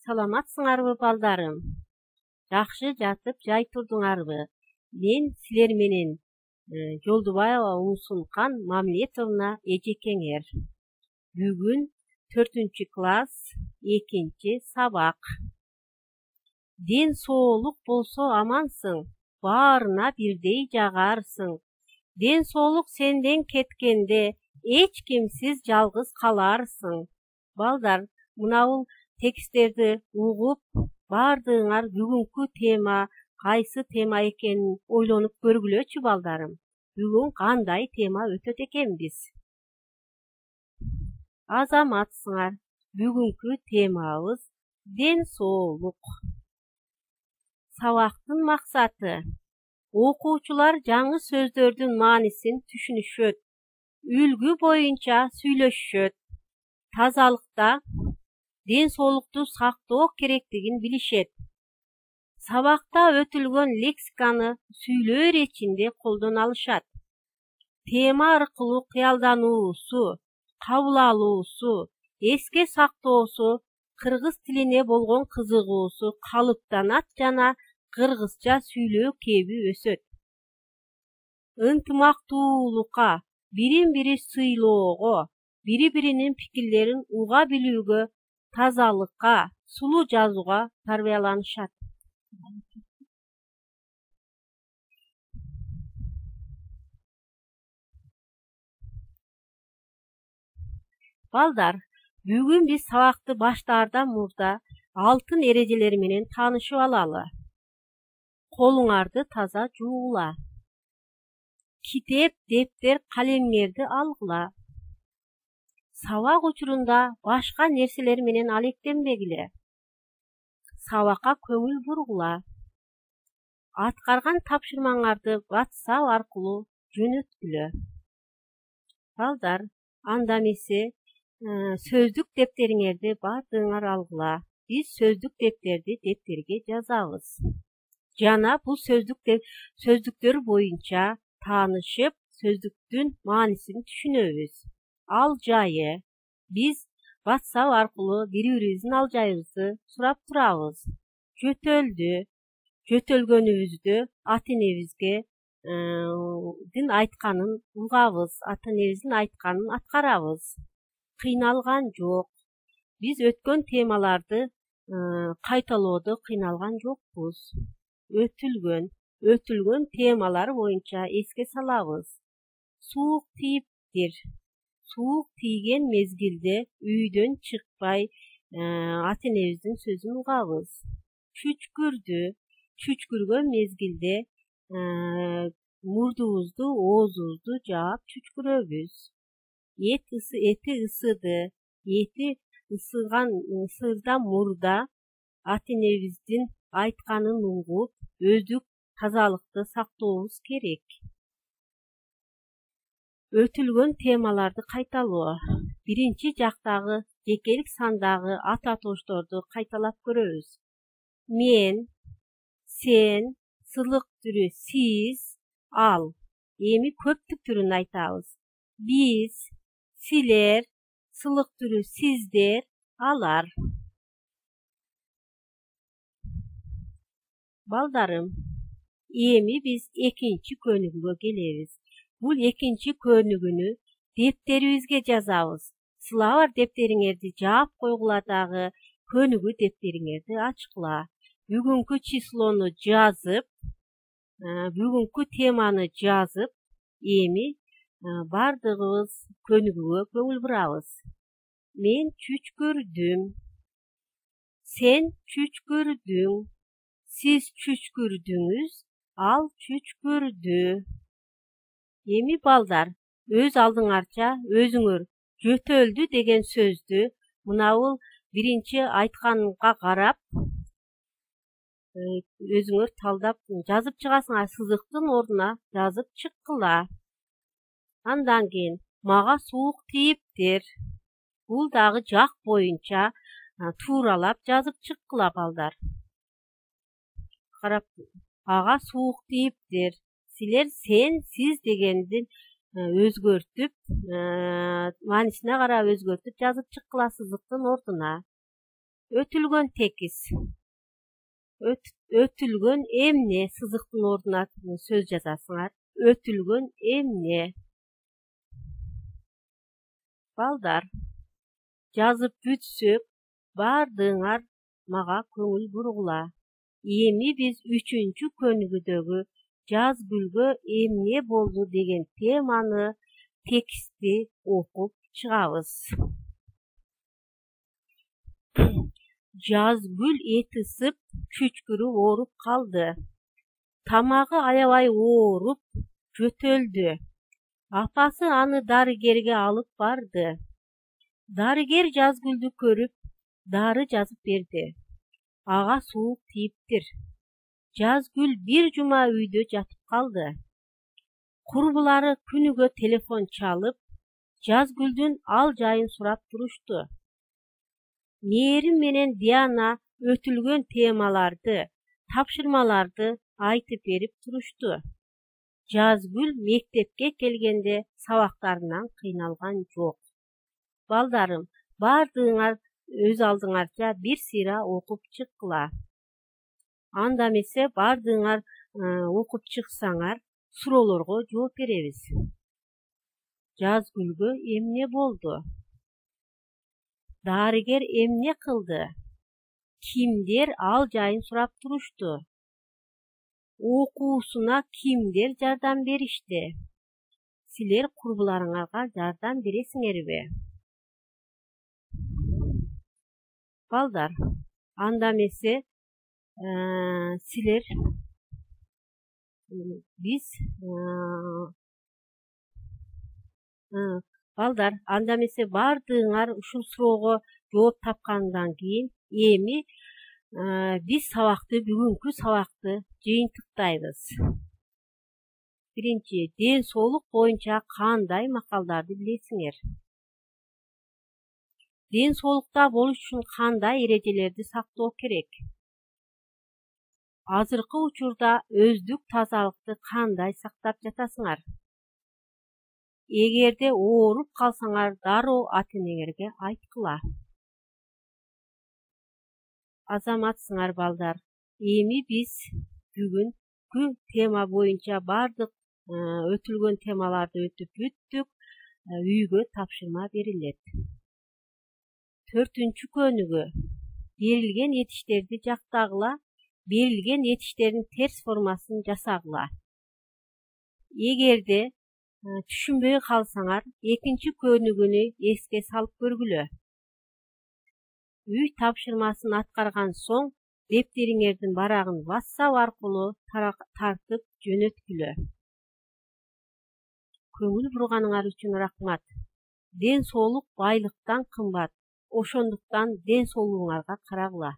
Саламатсыңарбы балдарым? Жакшы жатып жай турдуңарбы? Мен силер менен Жолдубаева Уңсункан Мамлетовна эжекеңер. Бүгүн 4 класс 2 сабак. Ден соолук болсо амансың, баарына бирдей жагарсың. Ден соолук сенден кеткенде эч кимсиз жалгыз каларсың. Балдар, мынабул тексттерди угуп, баардыгыңар бүгүнкү тема кайсы тема экенин ойлонуп көргүлөчү балдарым. Бүгүн кандай тема өтөт экенбиз? Азаматсыңар. Бүгүнкү темабыз ден соолук. Сабактын максаты: окуучулар жаңы сөздөрдүн маанисин түшүнүшөт, үлгү боюнча сүйлөшүшөт, тазалыкта ден соолукту сактоо керектигин билишет. Сабакта өтүлгөн лексиканы сүйлөө иречинде колдоно алышат. Тема аркылуу кыялдануусу, кабыл алуусу, эске сактоосу, кыргыз тилине болгон кызыгуусу калыптанат жана кыргызча сүйлөө кеби өсөт. Ынтымактуулукка, бирин-бири сыйлоого, бири-биринин пикирлерин уга билүүгө, тазалыкка, сулуу жазууга тарбияланышат. Балдар, бүгүн биз сабакты баштаардан мурда алтын эрежелери менен таанышып алалы. Колуңарды таза жуугула. Китеп, дептер, калемдерди алгыла. Сабак учурунда башка нерселер менен алектенбегиле. Сабакка көңүл бургула. Аткарган тапшырмаңарды WhatsApp аркылуу жөнөткүлө. Балдар, анда эмесе сөздүк дептериңерди баардыгыңар алгыла. Биз сөздүк дептерге жазабыз. Жана бул сөздүктөр боюнча таанышып, сөздүктүн маанисин түшүнөбүз. Ал жайы: биз WhatsApp аркылуу бири-бирибиздин ал жайыбызды сурап турабыз. Жөтөлгөнүбүздү ата энебизге айтканын угабыз, ата энебиздин айтканын аткарабыз. Кыйналган жок. Биз өткөн темаларды кайталоодо кыйналган жокпуз. Өтүлгөн темалар боюнча эске салабыз. Суук тийиптир. Суук тийген мезгилде үйдөн чыкпай ата энебиздин сөзүн угабыз. Чүчкүргөн мезгилде мурдубузду, оозубузду жаап чүчкүрөбүз. Эти ысыды. Эти ысыган ысырда мурда ата энебиздин айтканын угуп, өздүк тазалыкты сактообуз керек. Өтүлгөн темаларды кайталоо. Биринчи жактагы жекелик сандагы ат атоошторду кайталап көрөбүз. Мен, сен, сылык түрү сиз, ал. Эми көптүк түрүн айтабыз. Биз, силер, сылык түрү сиздер, алар. Балдарым, эми биз экинчи көнүгүүгө келебиз. Бул экинчи көнүгүүнү дептерибизге жазабыз. Сылар дептериңерди жаап койгула дагы, көнүгүү дептериңерди ачкыла. Бүгүнкү числону жазып, бүгүнкү теманы жазып, эми бардыгыбыз көнүгүүгө көңүл бурабыз. Мен чүчкүрдүм. Сен чүчкүрдүң. Сиз чүчкүрдүңүз, ал чүчкүрдү. Эми балдар, өз алдыңарча өзүңөр жөтөлдү деген сөздү мынабул биринчи айтканга карап өзүңөр талдап жазып чыгасыңар. Сызыктын ордуна жазып чыккыла. Андан кийин мага суук тийиптир. Бул дагы жак боюнча тууралап жазып чыккыла балдар. Карап, ага суук тийиптир. Силер сен, сиз дегендин өзгөртүп, маанисине карап өзгөртүп жазып чыккыла сызыктын ордуна. Ötülgön tekis. Ötülgön emne sızıktın orduna söz yazasыңar. Ötülgön emne. Baldar, жазып bütsök, bardığınar maga köngül burgula. Emi biz 3-cü könügüdögü Жазgülgö emne boldu degen temany teksti okup çygabız. Жазgül etisip küçkürü orup kaldı. Tamağı ayabay orup götöldü. Apası anı darıgerge alıp bardı. Darıger Жазgül'dü körüp darı жазıp berdi. Ağa soğuk tiyiptir. Жазgül bir cuma üydö jatıp kaldı. Kurbulары күnügö telefon çalıp Жазgül'dün al jayın surap duruştu. Merim menen Diana ötülgön temalardı, tapşırmalardı aytıp berip turuştu. Жазgül mektepke kelgende sabaklarından kıynalgan jok. Baldarım, bardığınar öz aldığınarca bir sira okup çıkkıla. Andamese bardığınar okup çıksaňar surolarga жооп berебиz. Жазgülgö emne boldu? Darıger emne kıldı? Kimder al jayın surap turuştu? Okuusuna kimder jardam berişti? Siler kurbularyňarga jardam beresiňerbi? Baldar, andamese siler biz Baldar, andamese bardığınar uşul surogo жооп tapkandan keyin emi biz sabakty, бүгүnkü sabakty jыйынтыктайбыз. Birinci, den soğluk boyunca kanday makaldardy bilesiňer? Den soğlukta boluş üçin kanday erejelerdi saktoo kerek? Azırkı uçurda özdük tazalıkты kanday saktap jatasыңar? Egerde oorup kalsaňar daroo ata-eneňerge aytkıla. Azamatsыңar baldar. Emi biz бүгүnkü tema boyunca bardyk ötülgön temalardy ötüp büttük. Üýgö tapşyrma berilet. 4-cü könügü berilgen yetişlerdi jaktagıla, berilgen yetişlerin ters formasyny jasagıla. Egerde düşünböy kalsaňar 2-nji könügünü eske salyp görgülö. Üy tapşyrmasyny atkargan soň depteriňerdiň baragyn WhatsApp arkuly tartyp jönötkülö. Köngül burganyňar üçin rahmat. Den soğluk baylyktan kymbat. Oşonduktan den soğluğuňarga karagıla.